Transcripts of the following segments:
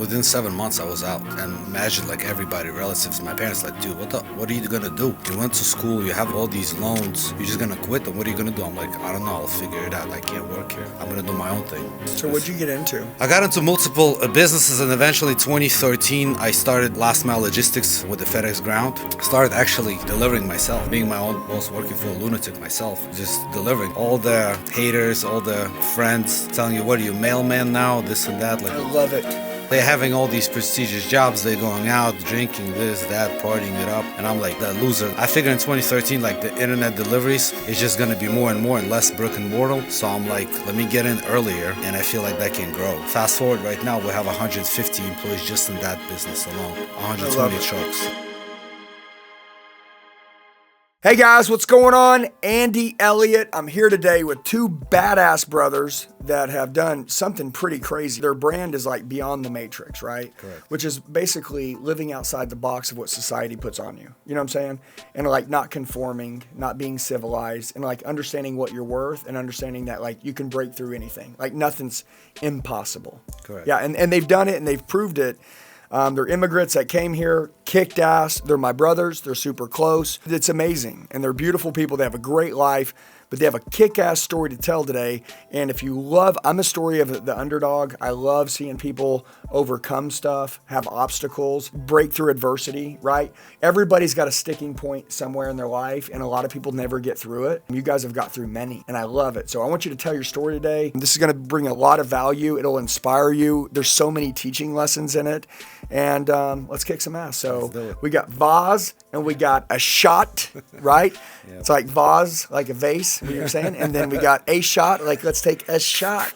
within 7 months I was out. And imagine like everybody, relatives, my parents like, dude, what are you gonna do? You went to school, you have all these loans, you're just gonna quit them. What are you gonna do? I'm like, I don't know, I'll figure it out. I can't work here. I'm gonna do my own thing. So what'd you get into? I got into multiple businesses, and eventually 2013 I started last mile logistics with the FedEx ground. Started actually delivering myself, being my own boss, working for a lunatic myself, just delivering. All the haters, all the friends telling you, what are you, mailman now, this and that. Like, I love it. they're having all these prestigious jobs, they're going out, drinking this, that, partying it up, and I'm like that loser. I figured in 2013, like the internet deliveries is just gonna be more and more and less brick and mortar, so I'm like, let me get in earlier, and I feel like that can grow. Fast forward right now, we have 150 employees just in that business alone, 120 trucks. Hey guys, what's going on? Andy Elliott. I'm here today with two badass brothers that have done something pretty crazy. Their brand is like beyond the matrix, right? Correct. Which is basically living outside the box of what society puts on you. You know what I'm saying? And like not conforming, not being civilized, and like understanding what you're worth and understanding that like you can break through anything. Like nothing's impossible. Correct. Yeah, and they've done it and they've proved it. They're immigrants that came here, kicked ass. They're my brothers. They're super close. It's amazing. And they're beautiful people. They have a great life, but they have a kick-ass story to tell today. And if you love, I'm a story of the underdog. I love seeing people overcome stuff, have obstacles, break through adversity, right? Everybody's got a sticking point somewhere in their life, and a lot of people never get through it. You guys have got through many, and I love it. So I want you to tell your story today. This is going to bring a lot of value. It'll inspire you. There's so many teaching lessons in it. And let's kick some ass. So we got vase and we got a shot, right? Yep. It's like vase, like a vase, what you're saying. And then we got a shot, like let's take a shot.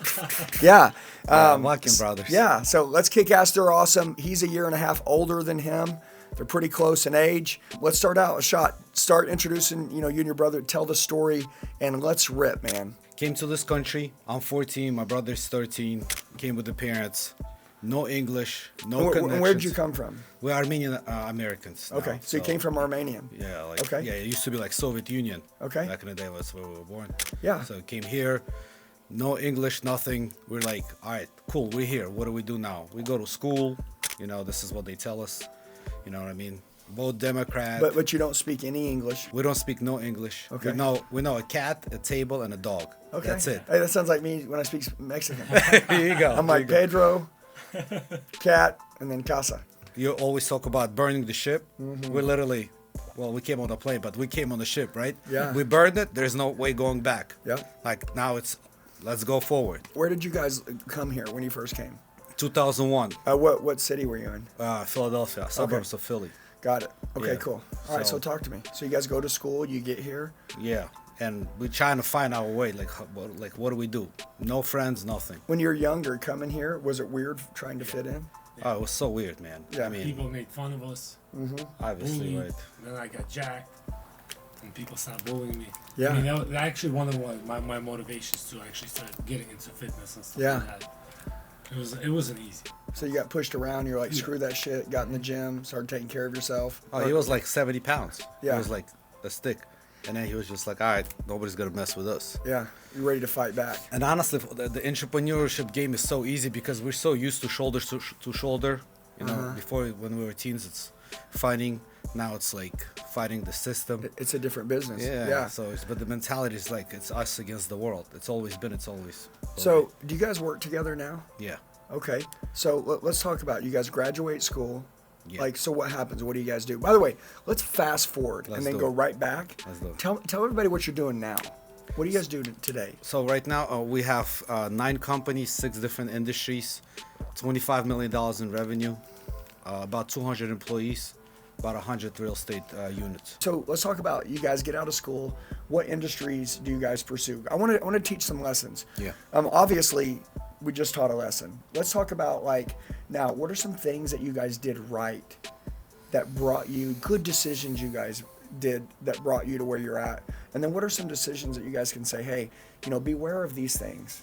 Yeah. Walking brothers. Yeah. So let's kick ass. They're awesome. He's a year and a half older than him. They're pretty close in age. Let's start out a shot. Start introducing, you and your brother. Tell the story and let's rip, man. Came to this country. I'm 14. My brother's 13. Came with the parents. No English, no connections. And where did you come from? We're Armenian Americans. Okay, now, so you came from Armenian. Yeah, okay. Yeah, it used to be like Soviet Union. Okay. Back in the day, that's where we were born. Yeah. So came here, no English, nothing. We're like, all right, cool, we're here. What do we do now? We go to school. This is what they tell us. You know what I mean? Vote Democrat. But you don't speak any English. We don't speak no English. Okay. We know a cat, a table, and a dog. Okay. That's it. Hey, that sounds like me when I speak Mexican. Here you go. I'm like Pedro, cat, and then casa. You always talk about burning the ship. Mm-hmm. We literally, we came on the plane, but we came on the ship, right? Yeah. We burned it. There's no way going back. Yeah. Like now let's go forward. Where did you guys come here when you first came? 2001. What city were you in? Philadelphia, suburbs of Philly. Got it. Okay, Yeah. cool. All right, so talk to me. So you guys go to school, you get here. Yeah. And we're trying to find our way. Like what do we do? No friends, nothing. When you're younger, coming here, was it weird trying to fit in? Oh, it was so weird, man. Yeah. I mean, people made fun of us. Mm-hmm. Obviously, bullied, right. And then I got jacked, and people stopped bullying me. Yeah. I mean, that was actually one of my motivations to actually start getting into fitness and stuff Yeah. like that. It wasn't easy. So you got pushed around. You're like, screw that shit. Got in the gym, started taking care of yourself. Oh, he was like 70 pounds. Yeah. He was like a stick. And then he was just like, all right, nobody's going to mess with us. Yeah, you're ready to fight back. And honestly, the entrepreneurship game is so easy because we're so used to shoulder to shoulder. Before when we were teens, it's fighting. Now it's like fighting the system. It's a different business. Yeah. So, but the mentality is like it's us against the world. It's always been. So, do you guys work together now? Yeah. Okay. So let's talk about you guys graduate school. Yeah. Like, so what happens? What do you guys do? By the way, let's fast forward Let's and then do go it. right back. Let's do it. Tell everybody what you're doing now. What do you guys do today? So right now we have 9 companies, 6 different industries, $25 million in revenue, about 200 employees, about 100 real estate units. So let's talk about you guys get out of school. What industries do you guys pursue? I want to teach some lessons. Yeah. Obviously, we just taught a lesson. Let's talk about now. What are some things that you guys did right that brought you good decisions? You guys did that brought you to where you're at, and then what are some decisions that you guys can say, hey, beware of these things.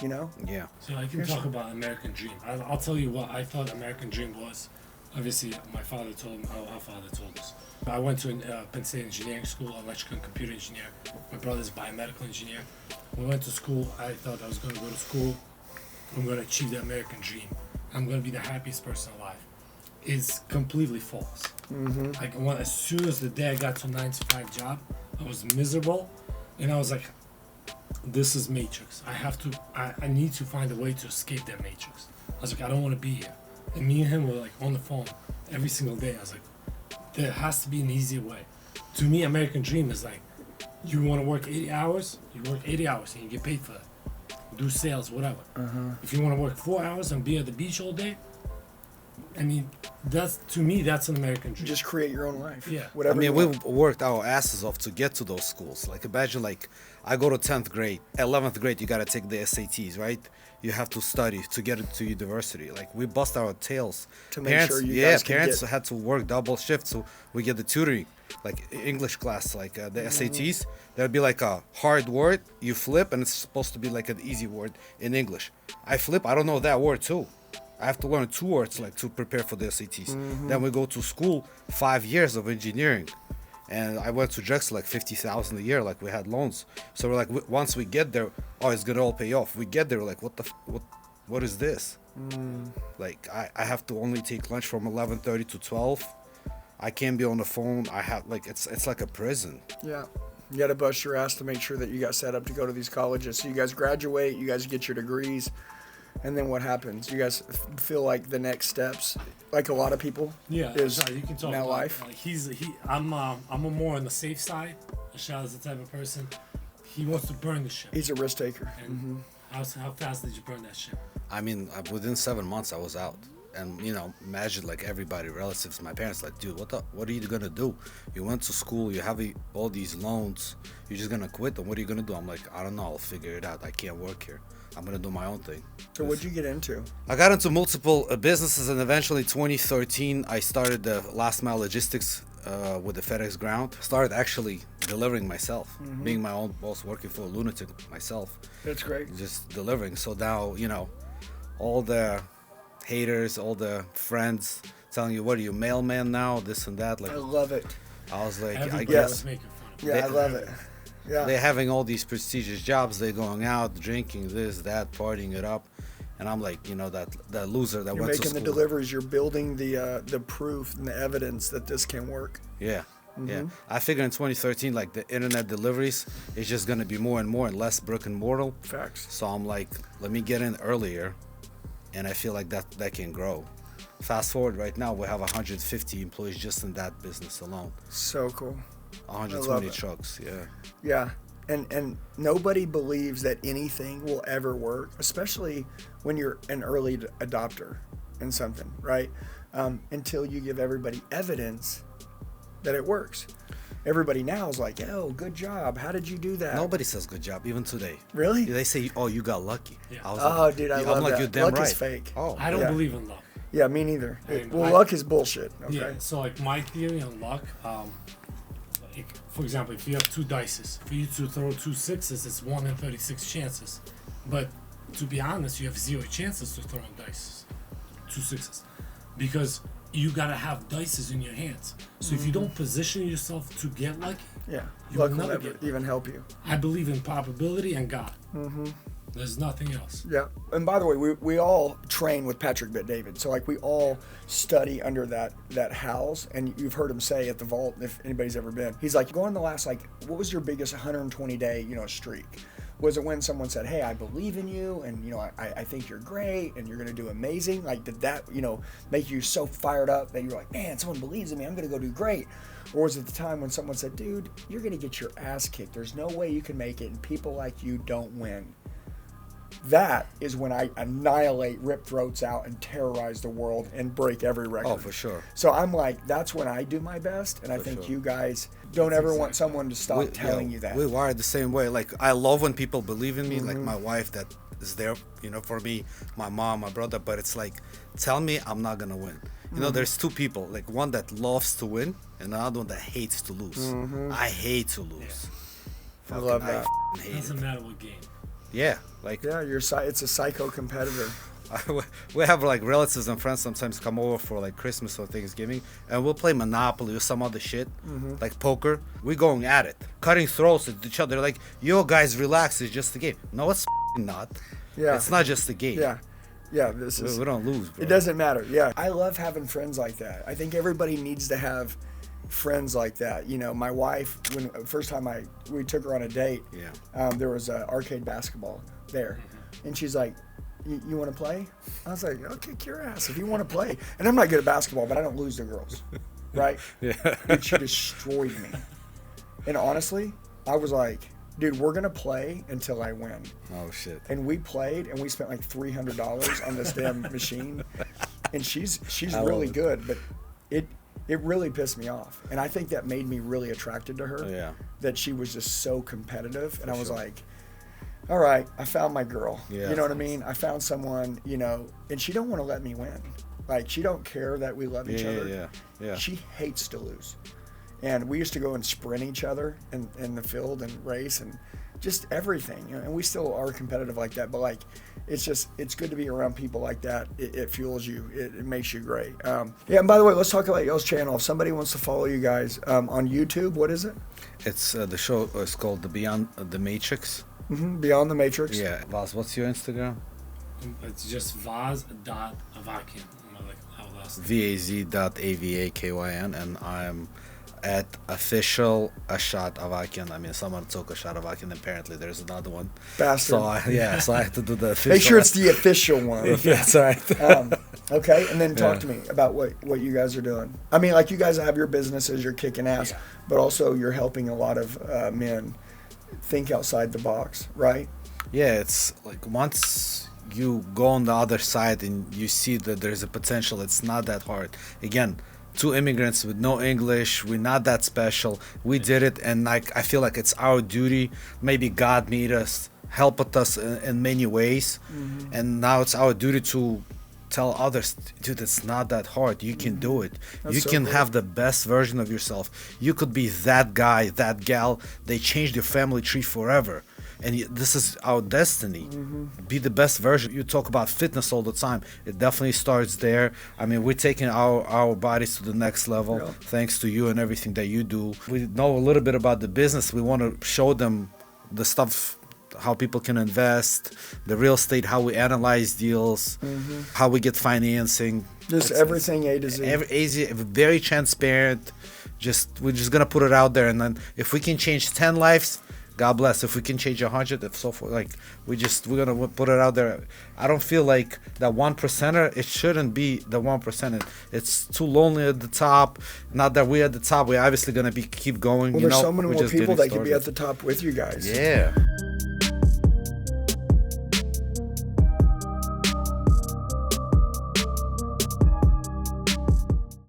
Yeah. So I can talk about American Dream. I'll tell you what I thought American Dream was. Obviously, my father told me, our father told us. I went to Penn State Engineering School, electrical and computer engineer. My brother's biomedical engineer. When we went to school, I thought I was going to go to school. I'm going to achieve the American dream. I'm gonna be the happiest person alive is completely false. Like as soon as the day I got to a 9 to 5 job, I was miserable, and I was like, "This is Matrix. I need to find a way to escape that Matrix." I was like, "I don't want to be here." And me and him were like on the phone every single day. I was like, "There has to be an easier way." To me, American dream is like, you want to work 80 hours, you work 80 hours and you get paid for that. Do sales, whatever. If you want to work 4 hours and be at the beach all day, I mean, to me, that's an American dream. Just create your own life. Yeah. Whatever. I mean, you want. we've worked our asses off to get to those schools. Like, imagine, like, I go to 10th grade. 11th grade, you got to take the SATs, right? You have to study to get into university. Like, we bust our tails. To make sure you guys can parents get- had to work double shift so we get the tutoring. Like, English class, like the SATs, there'd be like a hard word, you flip, and it's supposed to be like an easy word in English. I flip, I don't know that word too. I have to learn 2 words like to prepare for the SATs. Then we go to school, 5 years of engineering, and I went to Drexel like 50,000 a year. Like we had loans, so we're like, once we get there, oh, it's gonna all pay off. We get there, we're like, what is this? Like I have to only take lunch from 11:30 to 12. I can't be on the phone. I have like it's like a prison. Yeah. You got to bust your ass to make sure that you got set up to go to these colleges. So you guys graduate, you guys get your degrees, and then what happens? You guys feel like the next steps, like a lot of people, Yeah, is you can talk now about, life. Like I'm a more on the safe side. Shadow's the type of person. He wants to burn the ship. He's a risk taker. And how fast did you burn that ship? I mean, within 7 months, I was out. And, you know, imagine like everybody, relatives, my parents, like, dude, what are you gonna do? You went to school, you have all these loans, you're just gonna quit them. What are you gonna do? I'm like, I don't know, I'll figure it out. I can't work here. I'm gonna do my own thing. So what'd you get into? I got into multiple businesses, and eventually 2013, I started the last mile logistics with the FedEx Ground. Started actually delivering myself, being my own boss, working for a lunatic myself. That's great. Just delivering. So now, you know, all the haters, all the friends telling you, what are you, mailman now, this and that. Like, I love it. I was like, I Everybody guess was making fun of Yeah, me. I love it. Yeah. they're having all these prestigious jobs. They're going out, drinking this, that, partying it up. And I'm like, you know, that loser that You're went to making school. the deliveries. You're building the proof and the evidence that this can work. Yeah. Yeah. I figure in 2013, like the internet deliveries is just going to be more and more and less brick and mortar. Facts. So I'm like, let me get in earlier. And I feel like that can grow. Fast forward right now, we have 150 employees just in that business alone. So cool. 120 it. trucks, yeah. Yeah. And nobody believes that anything will ever work, especially when you're an early adopter in something, right? Until you give everybody evidence that it works. Everybody now is like, oh, good job. How did you do that? Nobody says good job, even today. Really? They say, oh, you got lucky. Yeah. I was Oh, like, dude, I I'm love like, that. you're damn Luck right. is fake. Oh, I don't Yeah. believe in luck. Yeah, me neither. I mean, Luck is bullshit. Okay. Yeah, so like my theory on luck, for example, if you have 2 dices, for you to throw 2 sixes, it's 1 in 36 chances. But to be honest, you have 0 chances to throw in dice, 2 sixes, because you gotta have dices in your hands. So if you don't position yourself to get lucky, Yeah. you Luck will will never never get even help you. I believe in probability and God. There's nothing else. Yeah. And by the way, we all train with Patrick Bet-David. So like we all study under that house, and you've heard him say at the vault, if anybody's ever been, he's like, go on the last, like, what was your biggest 120 day, streak? Was it when someone said, hey, I believe in you, and I think you're great and you're gonna do amazing? Like, did that, make you so fired up that you're like, man, someone believes in me, I'm gonna go do great? Or was it the time when someone said, dude, you're gonna get your ass kicked, there's no way you can make it, and people like you don't win? That is when I annihilate, rip throats out, and terrorize the world and break every record. Oh, for sure. So I'm like, that's when I do my best, and I think sure. you guys don't ever want someone to stop telling you that. We wired the same way. Like, I love when people believe in me, like my wife that is there, for me, my mom, my brother, but it's like, tell me I'm not going to win. There's 2 people, like one that loves to win and another one that hates to lose. I hate to lose. I love that. I hate Doesn't it. matter what game. Yeah, like Yeah, it's a psycho competitor. we have like relatives and friends sometimes come over for like Christmas or Thanksgiving, and we'll play Monopoly or some other shit, like poker. We're going at it, cutting throats at each other. Like, yo, guys, relax. It's just a game. No, it's not. Yeah. It's not just a game. Yeah. Yeah, this is. We don't lose, bro. It doesn't matter. Yeah, I love having friends like that. I think everybody needs to have friends like that. You know, my wife, when first time we took her on a date, there was arcade basketball there, and she's like, "You want to play?" I was like, "I'll kick your ass if you want to play." And I'm not good at basketball, but I don't lose to girls, right? Yeah. Dude, she destroyed me. And honestly, I was like, dude, we're gonna play until I win. Oh shit. And we played, and we spent like $300 on this damn machine. And she's really good, but it really pissed me off. And I think that made me really attracted to her. Yeah. That she was just so competitive, and I was like, all right, I found my girl. Yeah. You know what I mean? I found someone, you know, and she don't want to let me win. Like, she don't care that we love each other. Yeah. She hates to lose. And we used to go and sprint each other in the field and race and just everything. You know, and we still are competitive like that. But, like, it's good to be around people like that. It fuels you. It makes you great. Yeah, and by the way, let's talk about y'all's channel. If somebody wants to follow you guys on YouTube, what is it? It's the show is called The Beyond the Matrix. Beyond the Matrix. Yeah. Vaz, what's your Instagram? It's just vaz.avakian. Like how last vaz.avakyn, and I'm at official a shot Avakian. I mean, someone took a shot Avakian. Apparently, there's another one. Bastard. So I have to do the official. Make sure it's the official one. Yeah, that's right. Okay, and then talk to me about what you guys are doing. I mean, like, you guys have your businesses, you're kicking ass, but also you're helping a lot of men think outside the box, right? Yeah, it's like once you go on the other side and you see that there's a potential, it's not that hard. Again, two immigrants with no English, we're not that special. We did it, and like I feel like it's our duty. Maybe God made us, helped us in many ways, and now it's our duty to tell others, dude, it's not that hard. You can do it. You can have the best version of yourself. You could be that guy, that gal. They changed your family tree forever. And this is our destiny. Be the best version. You talk about fitness all the time. It definitely starts there. I mean, we're taking our bodies to the next level thanks to you and everything that you do. We know a little bit about the business. We want to show them the stuff, how people can invest, the real estate, how we analyze deals, how we get financing. Just everything A to Z. Easy, very transparent. We're just gonna put it out there, and then if we can change 10 lives, God bless. If we can change 100, if so forth, like we're gonna put it out there. I don't feel like that 1%er. It shouldn't be the 1%. It's too lonely at the top. Not that we're at the top. We're obviously gonna keep going. Well, there's so many more people that could be at the top with you guys. Yeah.